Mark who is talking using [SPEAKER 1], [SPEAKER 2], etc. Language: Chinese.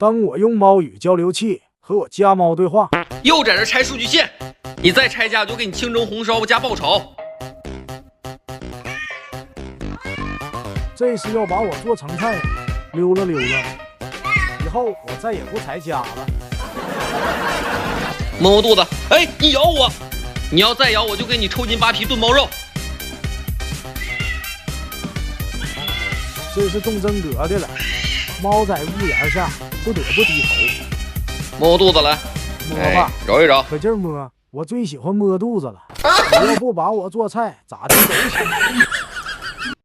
[SPEAKER 1] 当我用猫语交流器和我家猫对话，
[SPEAKER 2] 又在这拆数据线，你再拆家我就给你清蒸红烧加爆炒。
[SPEAKER 1] 这是要把我做成菜，溜了溜了。以后我再也不拆家了。
[SPEAKER 2] 摸摸肚子，哎，你咬我！你要再咬，我就给你抽筋扒皮炖猫肉。
[SPEAKER 1] 这是动真格的了，猫在屋檐下不得不低头。
[SPEAKER 2] 摸摸肚子来，
[SPEAKER 1] 摸吧，
[SPEAKER 2] 揉一揉，
[SPEAKER 1] 可劲儿摸。我最喜欢摸肚子了。你要不把我做菜，咋地都行。